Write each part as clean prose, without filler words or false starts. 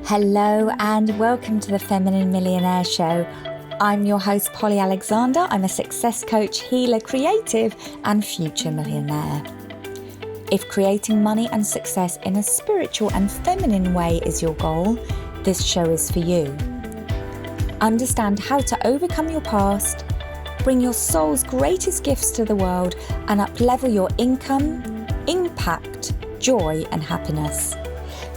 Hello and welcome to the Feminine Millionaire Show. I'm your host, Polly Alexander. I'm a success coach, healer, creative, and future millionaire. If creating money and success in a spiritual and feminine way is your goal, this show is for you. Understand how to overcome your past, bring your soul's greatest gifts to the world, and up-level your income, impact, joy, and happiness.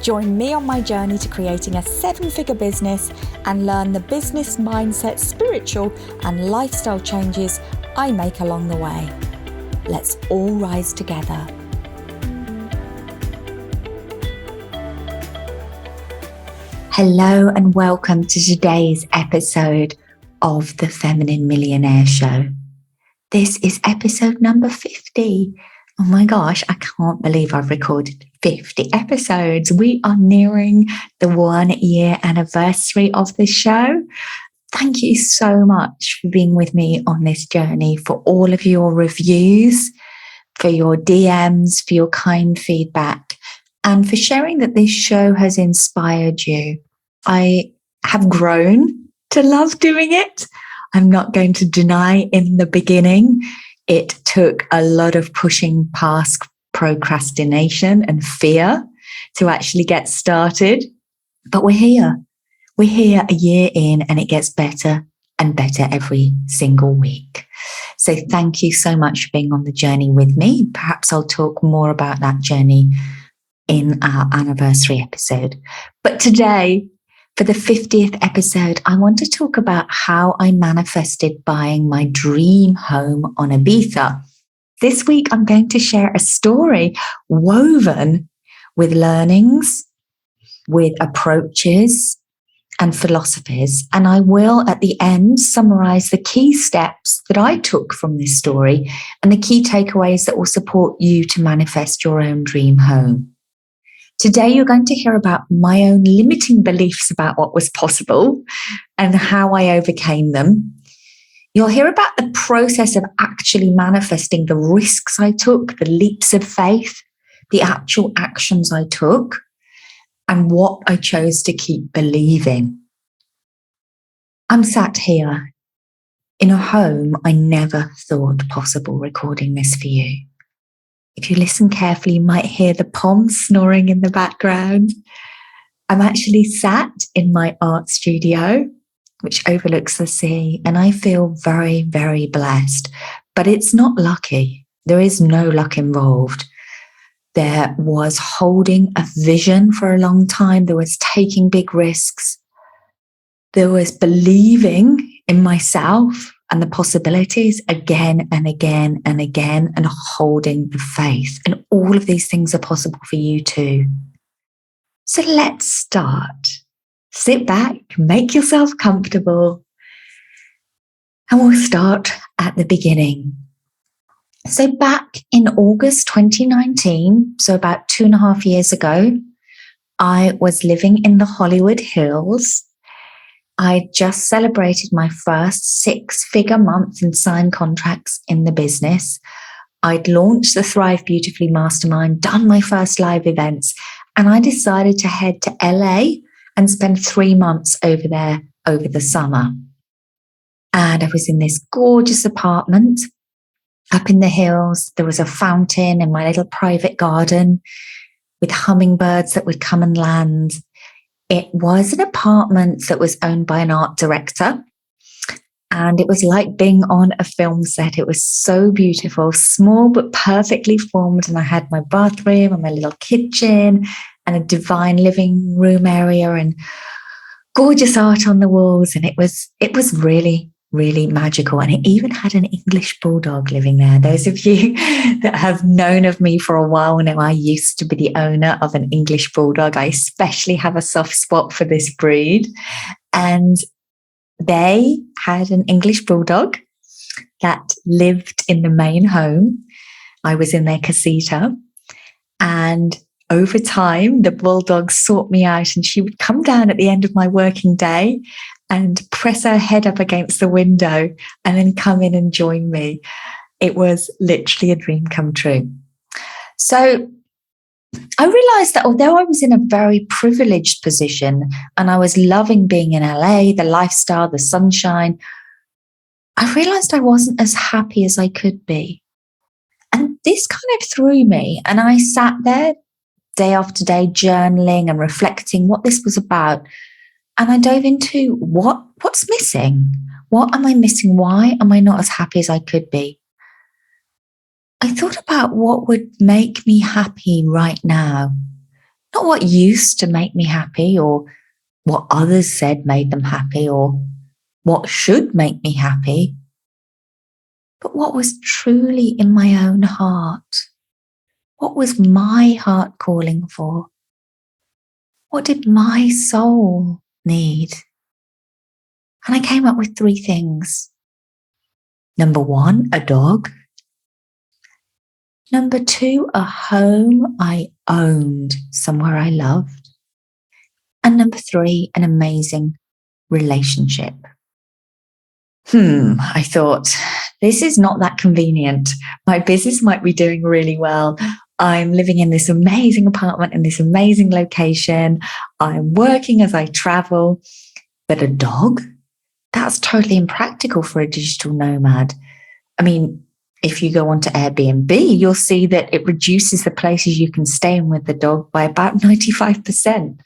Join me on my journey to creating a 7-figure business and learn the business mindset, spiritual, and lifestyle changes I make along the way. Let's all rise together. Hello and welcome to today's episode of the Feminine Millionaire Show. This is episode number 50. Oh my gosh, I can't believe I've recorded 50 episodes. We are nearing the 1-year anniversary of this show. Thank you so much for being with me on this journey, for all of your reviews, for your DMs, for your kind feedback, and for sharing that this show has inspired you. I have grown to love doing it. I'm not going to deny in the beginning, it took a lot of pushing past procrastination and fear to actually get started. But we're here. We're here a year in, and it gets better and better every single week. So thank you so much for being on the journey with me. Perhaps I'll talk more about that journey in our anniversary episode. But today, for the 50th episode, I want to talk about how I manifested buying my dream home on Ibiza. This week, I'm going to share a story woven with learnings, with approaches and philosophies. And I will, at the end, summarize the key steps that I took from this story and the key takeaways that will support you to manifest your own dream home. Today, you're going to hear about my own limiting beliefs about what was possible and how I overcame them. You'll hear about the process of actually manifesting, the risks I took, the leaps of faith, the actual actions I took, and what I chose to keep believing. I'm sat here in a home I never thought possible, recording this for you. If you listen carefully, you might hear the poms snoring in the background. I'm actually sat in my art studio, which overlooks the sea, and I feel very, very blessed. But it's not lucky. There is no luck involved. There was holding a vision for a long time. There was taking big risks. There was believing in myself and the possibilities again and again and again, and holding the faith. And all of these things are possible for you too. So let's start. Sit back, make yourself comfortable, and we'll start at the beginning. So back in August 2019, so about 2.5 years ago, I was living in the Hollywood Hills. I just celebrated my first 6-figure month and signed contracts in the business. I'd launched the Thrive Beautifully Mastermind, done my first live events, and I decided to head to LA and spend 3 months over there over the summer. And I was in this gorgeous apartment up in the hills. There was a fountain in my little private garden with hummingbirds that would come and land. It was an apartment that was owned by an art director, and it was like being on a film set. It was so beautiful, small but perfectly formed, and I had my bathroom and my little kitchen and a divine living room area and gorgeous art on the walls, and it was really, really magical. And it even had an English bulldog living there. Those of you that have known of me for a while know I used to be the owner of an English bulldog. I especially have a soft spot for this breed. And they had an English bulldog that lived in the main home. I was in their casita. And over time, the bulldog sought me out, and she would come down at the end of my working day and press her head up against the window and then come in and join me. It was literally a dream come true. So I realized that although I was in a very privileged position and I was loving being in LA, the lifestyle, the sunshine, I realized I wasn't as happy as I could be. And this kind of threw me. And I sat there day after day, journaling and reflecting what this was about. And I dove into what's missing? What am I missing? Why am I not as happy as I could be? I thought about what would make me happy right now, not what used to make me happy or what others said made them happy or what should make me happy, but what was truly in my own heart. What was my heart calling for? What did my soul need? And I came up with 3 things. Number 1, a dog. Number 2, a home I owned, somewhere I loved. And number 3, an amazing relationship. I thought, this is not that convenient. My business might be doing really well. I'm living in this amazing apartment in this amazing location. I'm working as I travel. But a dog? That's totally impractical for a digital nomad. I mean, if you go onto Airbnb, you'll see that it reduces the places you can stay in with the dog by about 95%.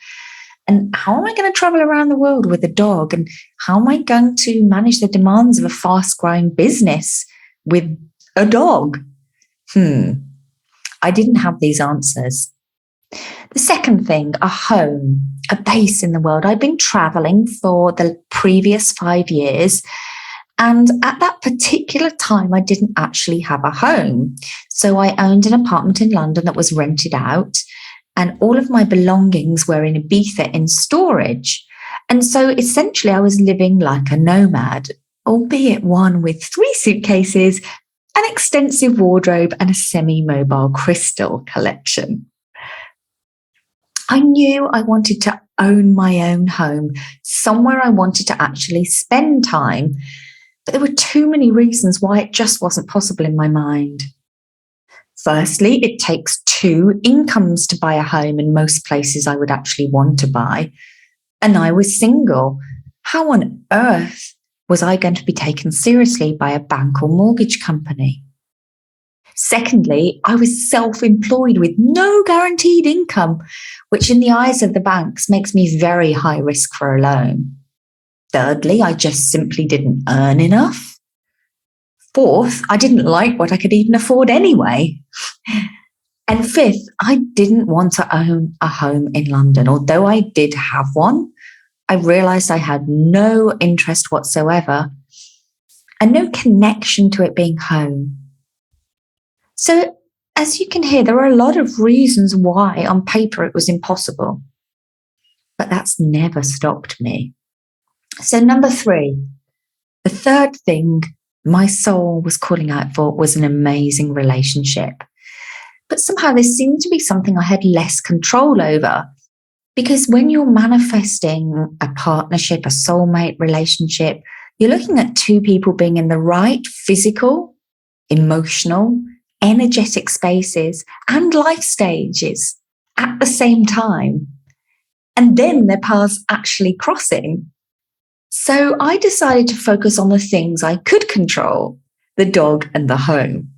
And how am I going to travel around the world with a dog? And how am I going to manage the demands of a fast growing business with a dog? I didn't have these answers. The second thing, a home, a base in the world. I've been traveling for the previous 5 years. And at that particular time, I didn't actually have a home. So I owned an apartment in London that was rented out. And all of my belongings were in Ibiza in storage. And so essentially I was living like a nomad, albeit one with 3 suitcases, an extensive wardrobe, and a semi-mobile crystal collection. I knew I wanted to own my own home, somewhere I wanted to actually spend time. But there were too many reasons why it just wasn't possible in my mind. Firstly, it takes 2 incomes to buy a home in most places I would actually want to buy. And I was single. How on earth was I going to be taken seriously by a bank or mortgage company? Secondly, I was self-employed with no guaranteed income, which in the eyes of the banks makes me very high risk for a loan. Thirdly, I just simply didn't earn enough. Fourth, I didn't like what I could even afford anyway. And fifth, I didn't want to own a home in London. Although I did have one, I realized I had no interest whatsoever and no connection to it being home. So, as you can hear, there are a lot of reasons why on paper it was impossible. But that's never stopped me. So, number 3, the third thing my soul was calling out for was an amazing relationship. But somehow this seemed to be something I had less control over. Because when you're manifesting a partnership, a soulmate relationship, you're looking at 2 people being in the right physical, emotional, energetic spaces and life stages at the same time. And then their paths actually crossing. So I decided to focus on the things I could control, the dog and the home.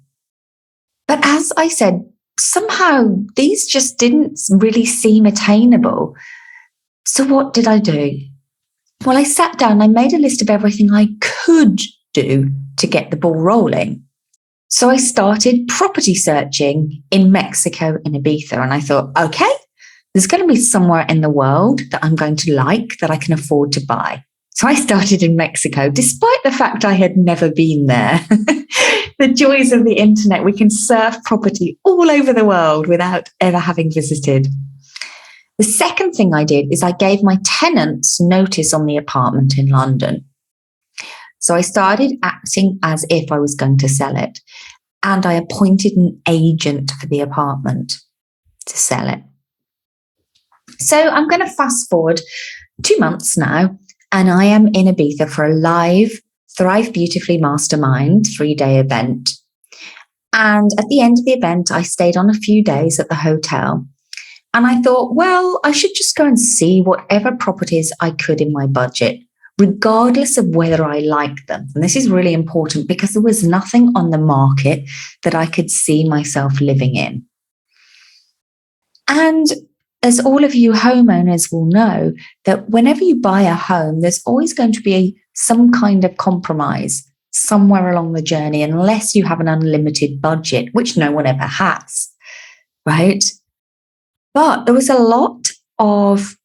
But as I said, somehow these just didn't really seem attainable. So what did I do? Well, I sat down, I made a list of everything I could do to get the ball rolling. So I started property searching in Mexico, in Ibiza, and I thought, okay, there's going to be somewhere in the world that I'm going to like, that I can afford to buy. So I started in Mexico, despite the fact I had never been there. The joys of the internet, we can surf property all over the world without ever having visited. The second thing I did is I gave my tenants notice on the apartment in London. So I started acting as if I was going to sell it. And I appointed an agent for the apartment to sell it. So I'm going to fast forward 2 months now. And I am in Ibiza for a live Thrive Beautifully Mastermind 3-day event. And at the end of the event, I stayed on a few days at the hotel. And I thought, well, I should just go and see whatever properties I could in my budget, regardless of whether I like them. And this is really important because there was nothing on the market that I could see myself living in. And as all of you homeowners will know, that whenever you buy a home, there's always going to be some kind of compromise somewhere along the journey, unless you have an unlimited budget, which no one ever has, right? But there was a lot of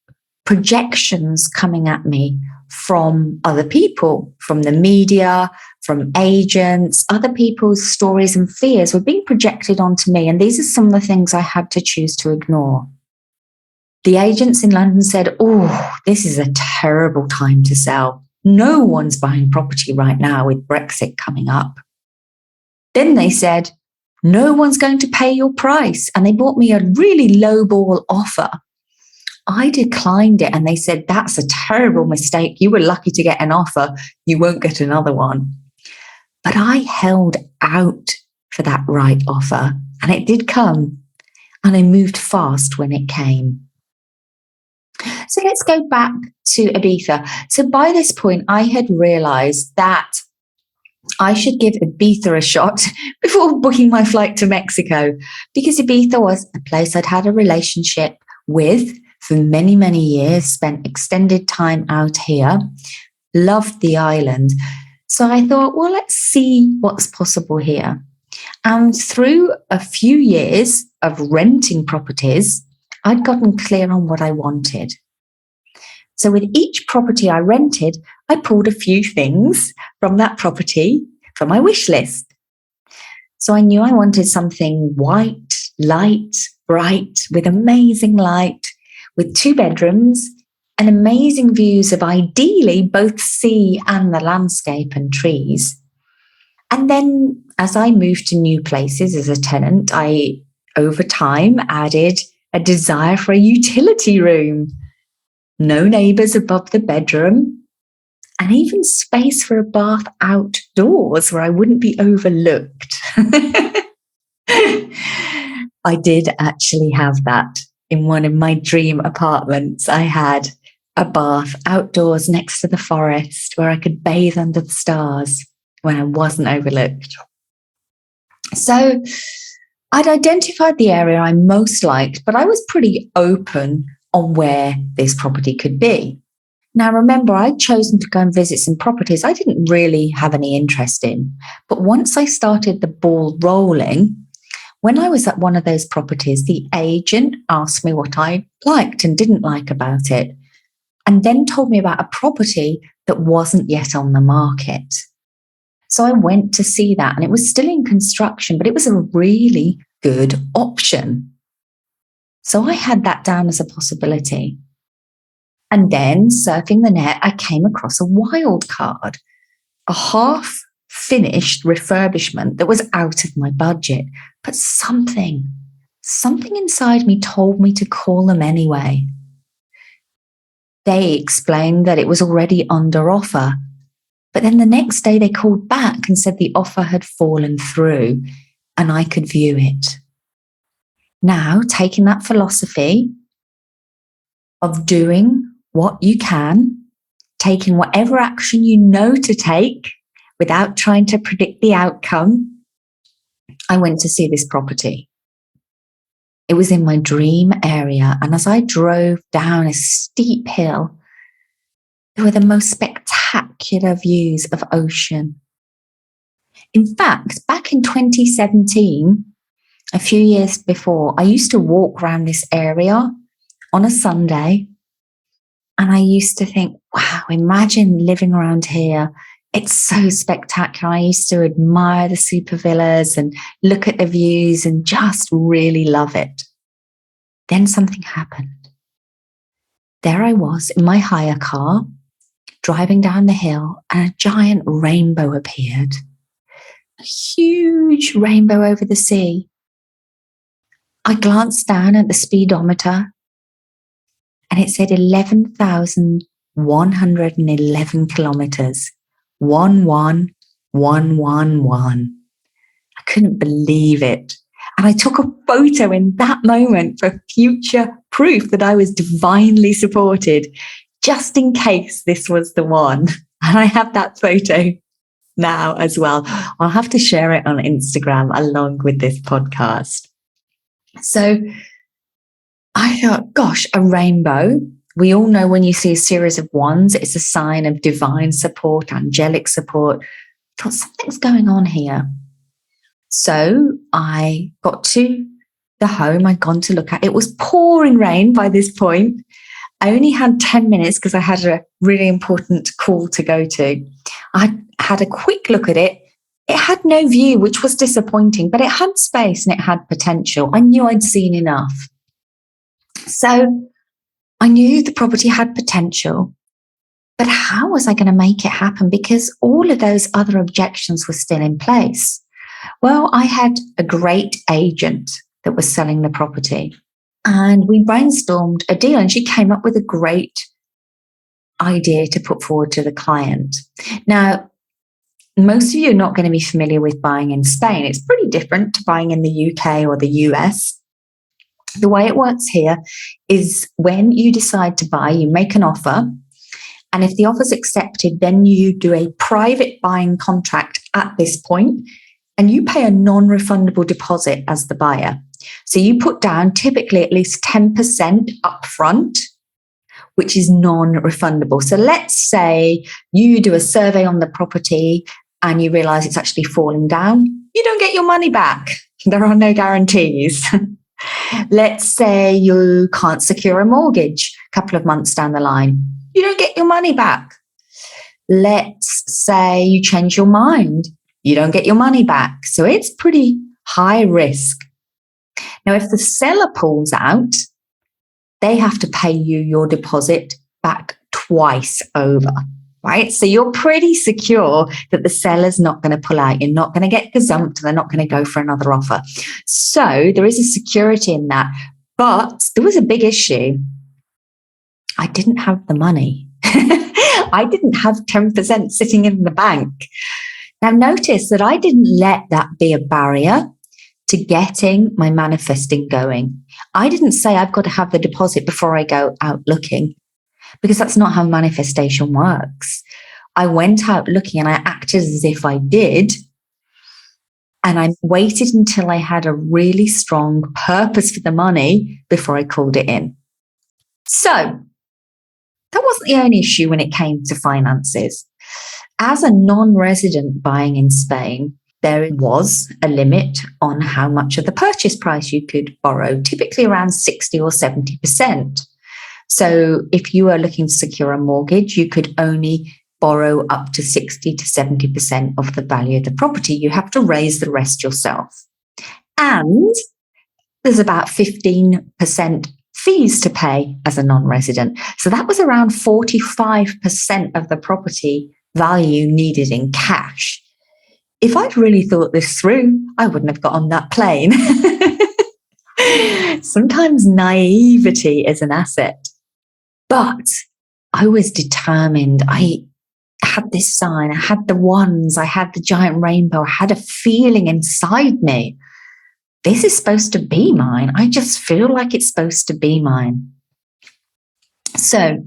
projections coming at me from other people, from the media, from agents, other people's stories and fears were being projected onto me. And these are some of the things I had to choose to ignore. The agents in London said, oh, this is a terrible time to sell. No one's buying property right now with Brexit coming up. Then they said, no one's going to pay your price. And they bought me a really lowball offer. I declined it and they said, that's a terrible mistake. You were lucky to get an offer. You won't get another one. But I held out for that right offer and it did come. And I moved fast when it came. So let's go back to Ibiza. So by this point, I had realized that I should give Ibiza a shot before booking my flight to Mexico, because Ibiza was a place I'd had a relationship with for many, many years, spent extended time out here, loved the island. So I thought, well, let's see what's possible here. And through a few years of renting properties, I'd gotten clear on what I wanted. So with each property I rented, I pulled a few things from that property for my wish list. So I knew I wanted something white, light, bright, with amazing light, with 2 bedrooms and amazing views of ideally both sea and the landscape and trees. And then as I moved to new places as a tenant, I, over time, added a desire for a utility room. No neighbours above the bedroom, and even space for a bath outdoors where I wouldn't be overlooked. I did actually have that in one of my dream apartments. I had a bath outdoors next to the forest where I could bathe under the stars when I wasn't overlooked. So I'd identified the area I most liked, but I was pretty open on where this property could be. Now, remember, I'd chosen to go and visit some properties I didn't really have any interest in. But once I started the ball rolling, when I was at one of those properties, the agent asked me what I liked and didn't like about it, and then told me about a property that wasn't yet on the market. So I went to see that, and it was still in construction, but it was a really good option. So I had that down as a possibility. And then, surfing the net, I came across a wild card, a half-finished refurbishment that was out of my budget. But something inside me told me to call them anyway. They explained that it was already under offer. But then the next day they called back and said the offer had fallen through and I could view it. Now, taking that philosophy of doing what you can, taking whatever action you know to take without trying to predict the outcome, I went to see this property. It was in my dream area, and as I drove down a steep hill, there were the most spectacular views of ocean. In fact, back in 2017, a few years before, I used to walk around this area on a Sunday, and I used to think, wow, imagine living around here. It's so spectacular. I used to admire the super villas and look at the views and just really love it. Then something happened. There I was in my hire car, driving down the hill, and a giant rainbow appeared. A huge rainbow over the sea. I glanced down at the speedometer and it said 11,111 kilometers. 11111. I couldn't believe it. And I took a photo in that moment for future proof that I was divinely supported, just in case this was the one. And I have that photo now as well. I'll have to share it on Instagram along with this podcast. So I thought, gosh, a rainbow. We all know when you see a series of ones, it's a sign of divine support, angelic support. I thought something's going on here. So I got to the home I'd gone to look at. It was pouring rain by this point. I only had 10 minutes because I had a really important call to go to. I had a quick look at it. It had no view, which was disappointing, but it had space and it had potential. I knew I'd seen enough. So I knew the property had potential, but how was I going to make it happen? Because all of those other objections were still in place. Well, I had a great agent that was selling the property, and we brainstormed a deal, and she came up with a great idea to put forward to the client. Now, most of you are not going to be familiar with buying in Spain. It's pretty different to buying in the UK or the US. The way it works here is when you decide to buy, you make an offer. And if the offer's accepted, then you do a private buying contract at this point, and you pay a non-refundable deposit as the buyer. So you put down typically at least 10% upfront, which is non-refundable. So let's say you do a survey on the property and you realize it's actually falling down. You don't get your money back. There are no guarantees. Let's say you can't secure a mortgage a couple of months down the line. You don't get your money back. Let's say you change your mind. You don't get your money back. So it's pretty high risk. Now, if the seller pulls out, they have to pay you your deposit back twice over, right? So you're pretty secure that the seller's not going to pull out. You're not going to get gazumped. They're not going to go for another offer. So there is a security in that. But there was a big issue. I didn't have the money. I didn't have 10% sitting in the bank. Now, notice that I didn't let that be a barrier to getting my manifesting going. I didn't say I've got to have the deposit before I go out looking, because that's not how manifestation works. I went out looking and I acted as if I did. And I waited until I had a really strong purpose for the money before I called it in. So that wasn't the only issue when it came to finances. As a non-resident buying in Spain, there was a limit on how much of the purchase price you could borrow, typically around 60 or 70%. So if you are looking to secure a mortgage, you could only borrow up to 60 to 70% of the value of the property. You have to raise the rest yourself. And there's about 15% fees to pay as a non-resident. So that was around 45% of the property value needed in cash. If I'd really thought this through, I wouldn't have got on that plane. Sometimes naivety is an asset. But I was determined. I had this sign, I had the ones, I had the giant rainbow, I had a feeling inside me. This is supposed to be mine. I just feel like it's supposed to be mine. So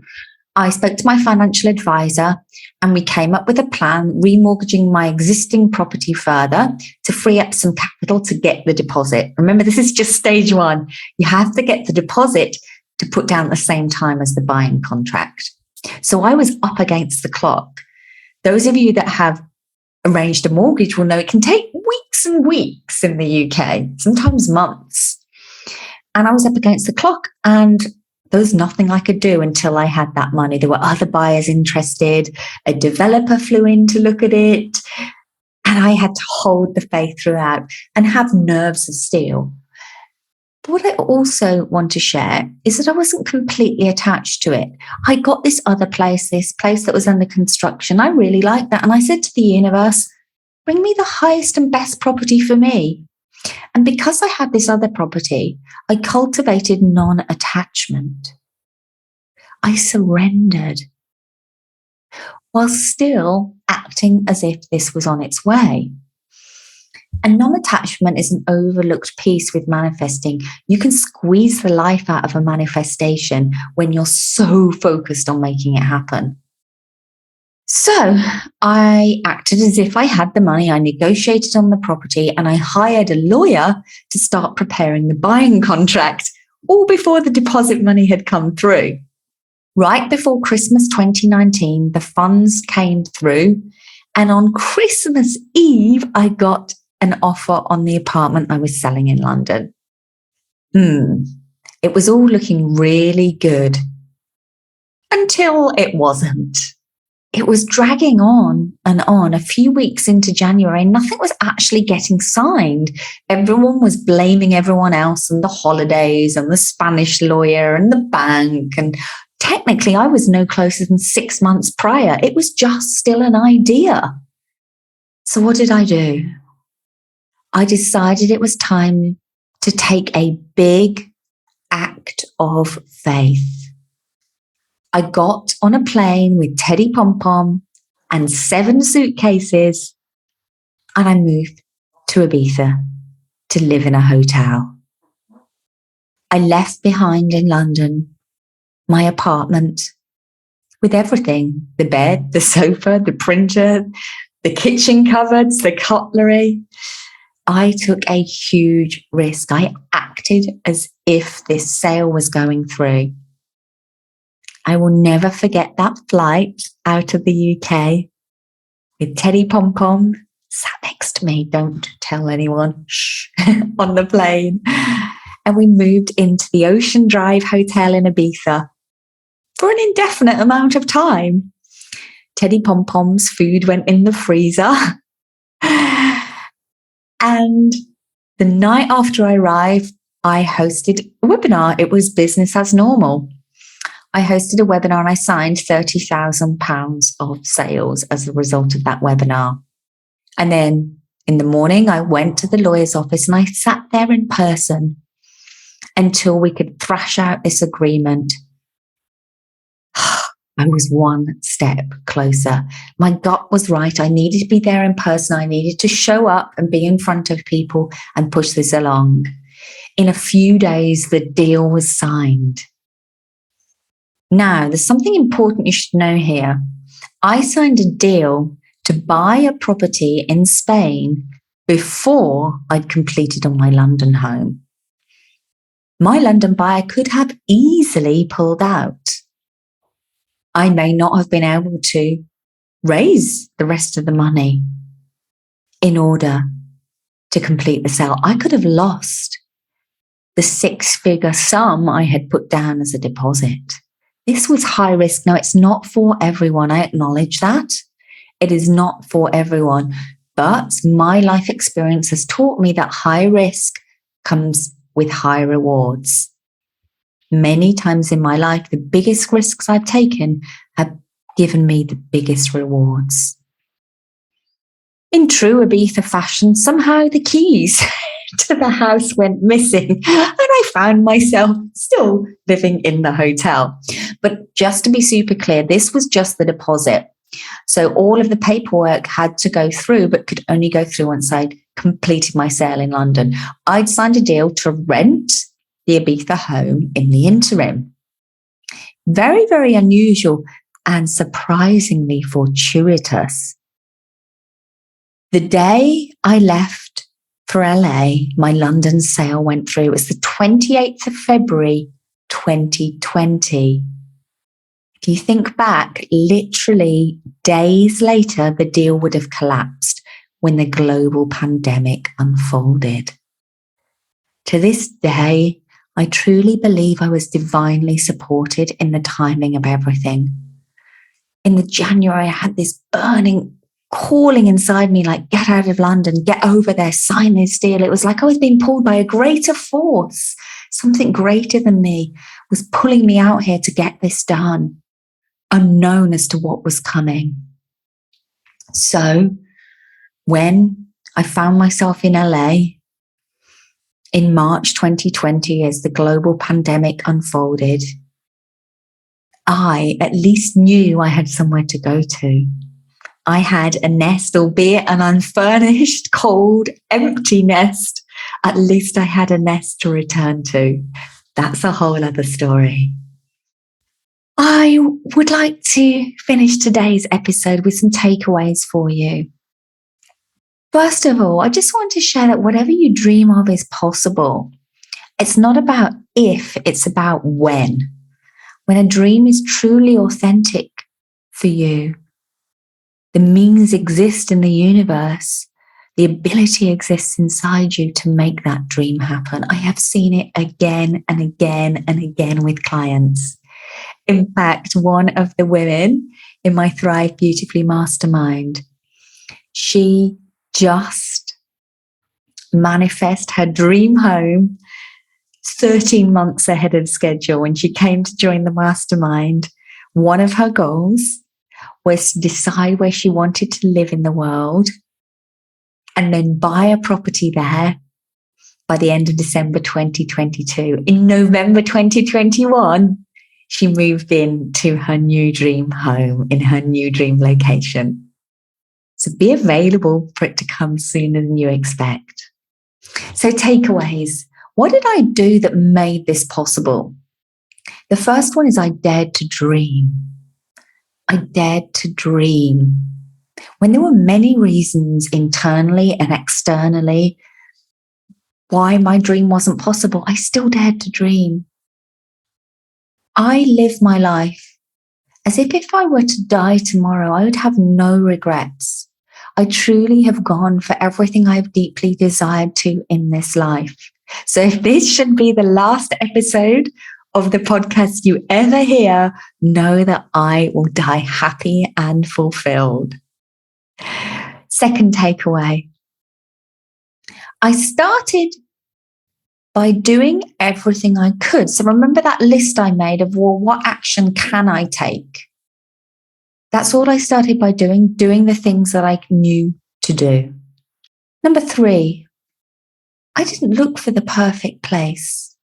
I spoke to my financial advisor and we came up with a plan, remortgaging my existing property further to free up some capital to get the deposit. Remember, this is just stage one. You have to get the deposit to put down at the same time as the buying contract. So I was up against the clock. Those of you that have arranged a mortgage will know it can take weeks and weeks in the UK, sometimes months. And I was up against the clock and there was nothing I could do until I had that money. There were other buyers interested. A developer flew in to look at it. And I had to hold the faith throughout and have nerves of steel. But what I also want to share is that I wasn't completely attached to it. I got this other place, this place that was under construction. I really liked that. And I said to the universe, bring me the highest and best property for me. And because I had this other property, I cultivated non-attachment. I surrendered while still acting as if this was on its way. And non-attachment is an overlooked piece with manifesting. You can squeeze the life out of a manifestation when you're so focused on making it happen. So I acted as if I had the money. I negotiated on the property and I hired a lawyer to start preparing the buying contract, all before the deposit money had come through. Right before Christmas 2019, the funds came through. And on Christmas Eve, I got an offer on the apartment I was selling in London. It was all looking really good until it wasn't. It was dragging on and on. A few weeks into January, nothing was actually getting signed. Everyone was blaming everyone else and the holidays and the Spanish lawyer and the bank. And technically, I was no closer than 6 months prior. It was just still an idea. So what did I do? I decided it was time to take a big act of faith. I got on a plane with Teddy Pom Pom and 7 suitcases, and I moved to Ibiza to live in a hotel. I left behind in London my apartment with everything: the bed, the sofa, the printer, the kitchen cupboards, the cutlery. I took a huge risk. I acted as if this sale was going through. I will never forget that flight out of the UK with Teddy Pom Pom sat next to me. Don't tell anyone. Shh. On the plane. And we moved into the Ocean Drive Hotel in Ibiza for an indefinite amount of time. Teddy Pom Pom's food went in the freezer. And the night after I arrived, I hosted a webinar. It was business as normal. I hosted a webinar and I signed £30,000 of sales as a result of that webinar. And then in the morning, I went to the lawyer's office and I sat there in person until we could thrash out this agreement. I was one step closer. My gut was right. I needed to be there in person. I needed to show up and be in front of people and push this along. In a few days, the deal was signed. Now, there's something important you should know here. I signed a deal to buy a property in Spain before I'd completed on my London home. My London buyer could have easily pulled out. I may not have been able to raise the rest of the money in order to complete the sale. I could have lost the 6-figure sum I had put down as a deposit. This was high risk. Now, it's not for everyone. I acknowledge that. It is not for everyone. But my life experience has taught me that high risk comes with high rewards. Many times in my life, the biggest risks I've taken have given me the biggest rewards. In true Ibiza fashion, somehow the keys to the house went missing and I found myself still living in the hotel. But just to be super clear, this was just the deposit. So all of the paperwork had to go through, but could only go through once I'd completed my sale in London. I'd signed a deal to rent the Ibiza home in the interim. Very, very unusual and surprisingly fortuitous. The day I left for LA, my London sale went through. It was the 28th of February, 2020. If you think back, literally days later, the deal would have collapsed when the global pandemic unfolded. To this day, I truly believe I was divinely supported in the timing of everything. In the January, I had this burning calling inside me, like, get out of London, get over there, sign this deal. It was like I was being pulled by a greater force. Something greater than me was pulling me out here to get this done, unknown as to what was coming. So when I found myself in LA in March 2020, as the global pandemic unfolded, I at least knew I had somewhere to go to. I had a nest, albeit an unfurnished, cold, empty nest. At least I had a nest to return to. That's a whole other story. I would like to finish today's episode with some takeaways for you. First of all, I just want to share that whatever you dream of is possible. It's not about if, it's about when. When a dream is truly authentic for you, the means exist in the universe. The ability exists inside you to make that dream happen. I have seen it again and again and again with clients. In fact, one of the women in my Thrive Beautifully mastermind, she just manifested her dream home 13 months ahead of schedule. When she came to join the mastermind, one of her goals was to decide where she wanted to live in the world and then buy a property there by the end of December 2022. In November 2021, she moved into her new dream home in her new dream location. So be available for it to come sooner than you expect. So takeaways. What did I do that made this possible? The first one is I dared to dream. I dared to dream. When there were many reasons internally and externally why my dream wasn't possible, I still dared to dream. I live my life as if I were to die tomorrow, I would have no regrets. I truly have gone for everything I've deeply desired to in this life. So if this should be the last episode of the podcast you ever hear, know that I will die happy and fulfilled. Second takeaway. I started by doing everything I could. So remember that list I made of, well, what action can I take? That's all I started by doing the things that I knew to do. Number 3, I didn't look for the perfect place.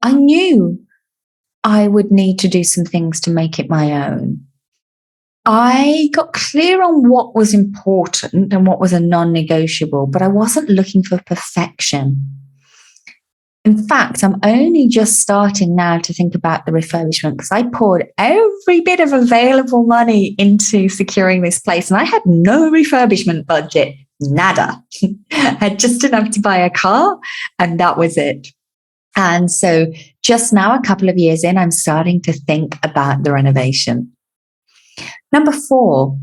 I knew I would need to do some things to make it my own. I got clear on what was important and what was a non-negotiable, but I wasn't looking for perfection. In fact, I'm only just starting now to think about the refurbishment because I poured every bit of available money into securing this place and I had no refurbishment budget, nada. I had just enough to buy a car and that was it. And so just now, a couple of years in, I'm starting to think about the renovation. Number 4,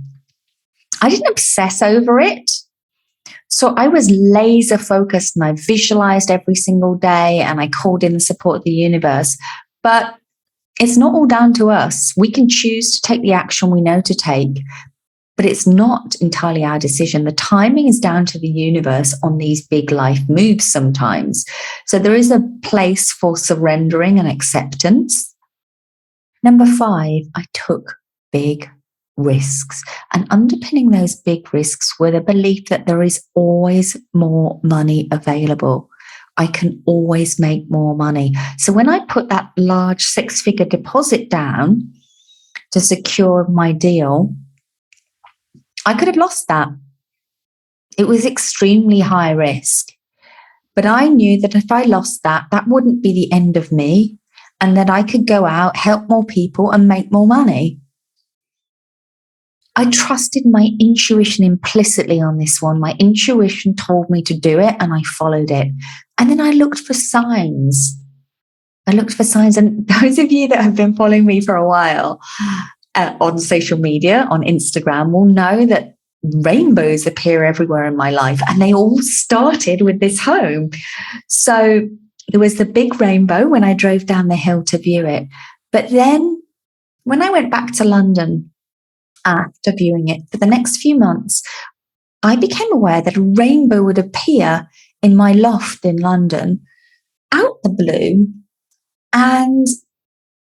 I didn't obsess over it. So I was laser focused and I visualized every single day and I called in the support of the universe. But it's not all down to us. We can choose to take the action we know to take, but it's not entirely our decision. The timing is down to the universe on these big life moves sometimes. So there is a place for surrendering and acceptance. Number 5, I took big risks. And underpinning those big risks were the belief that there is always more money available. I can always make more money. So when I put that large 6-figure deposit down to secure my deal, I could have lost that. It was extremely high risk. But I knew that if I lost that, that wouldn't be the end of me and that I could go out, help more people and make more money. I trusted my intuition implicitly on this one. My intuition told me to do it and I followed it. And then I looked for signs. And those of you that have been following me for a while on social media, on Instagram, will know that rainbows appear everywhere in my life. And they all started with this home. So there was the big rainbow when I drove down the hill to view it. But then when I went back to London, after viewing it for the next few months, I became aware that a rainbow would appear in my loft in London out the blue, and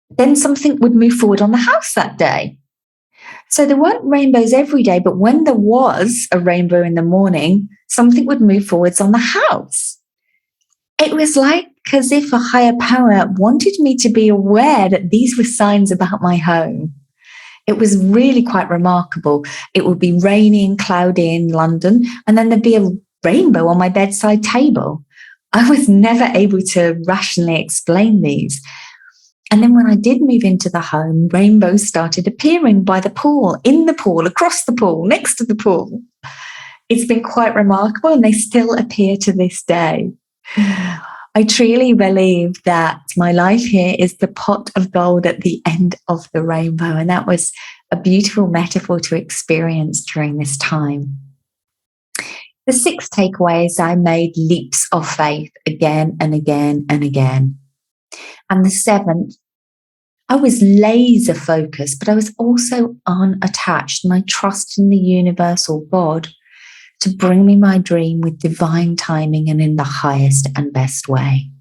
then something would move forward on the house that day. So there weren't rainbows every day, but when there was a rainbow in the morning, something would move forwards on the house. It was like as if a higher power wanted me to be aware that these were signs about my home. It was really quite remarkable. It would be rainy and cloudy in London, and then there'd be a rainbow on my bedside table. I was never able to rationally explain these. And then when I did move into the home, rainbows started appearing by the pool, in the pool, across the pool, next to the pool. It's been quite remarkable, and they still appear to this day. I truly believe that my life here is the pot of gold at the end of the rainbow. And that was a beautiful metaphor to experience during this time. The 6th takeaway is I made leaps of faith again and again and again. And the 7th, I was laser focused, but I was also unattached, and I trust in the universal God to bring me my dream with divine timing and in the highest and best way.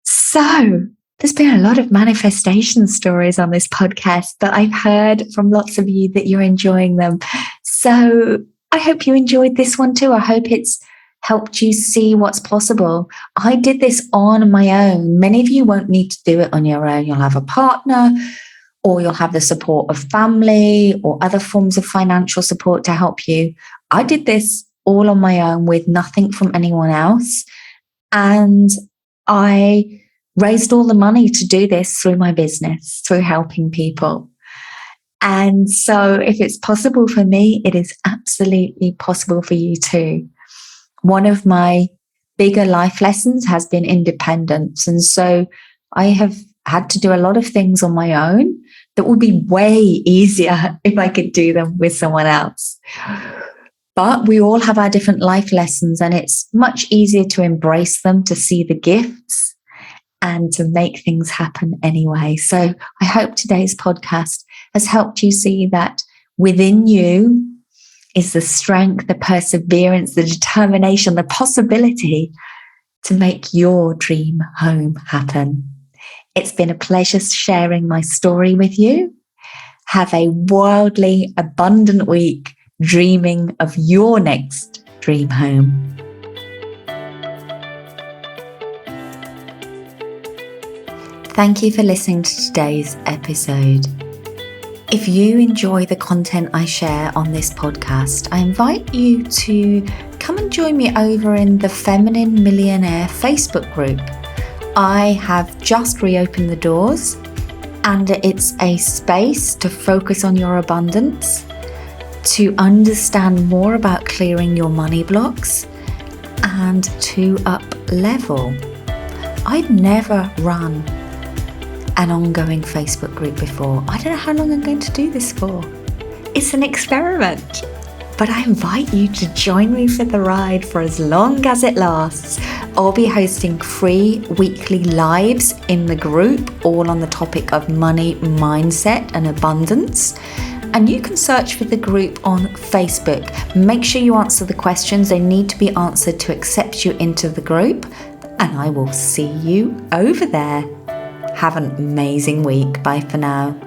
So there's been a lot of manifestation stories on this podcast, but I've heard from lots of you that you're enjoying them. So I hope you enjoyed this one too. I hope it's helped you see what's possible. I did this on my own. Many of you won't need to do it on your own. You'll have a partner, or you'll have the support of family or other forms of financial support to help you. I did this all on my own with nothing from anyone else. And I raised all the money to do this through my business, through helping people. And so if it's possible for me, it is absolutely possible for you too. One of my bigger life lessons has been independence. And so I have had to do a lot of things on my own that would be way easier if I could do them with someone else. But we all have our different life lessons, and it's much easier to embrace them, to see the gifts, and to make things happen anyway. So I hope today's podcast has helped you see that within you is the strength, the perseverance, the determination, the possibility to make your dream home happen. It's been a pleasure sharing my story with you. Have a wildly abundant week dreaming of your next dream home. Thank you for listening to today's episode. If you enjoy the content I share on this podcast, I invite you to come and join me over in the Feminine Millionaire Facebook group. I have just reopened the doors, and it's a space to focus on your abundance, to understand more about clearing your money blocks, and to up level. I'd never run an ongoing Facebook group before. I don't know how long I'm going to do this for. It's an experiment, but I invite you to join me for the ride for as long as it lasts. I'll be hosting free weekly lives in the group, all on the topic of money, mindset, and abundance. And you can search for the group on Facebook. Make sure you answer the questions. They need to be answered to accept you into the group. And I will see you over there. Have an amazing week. Bye for now.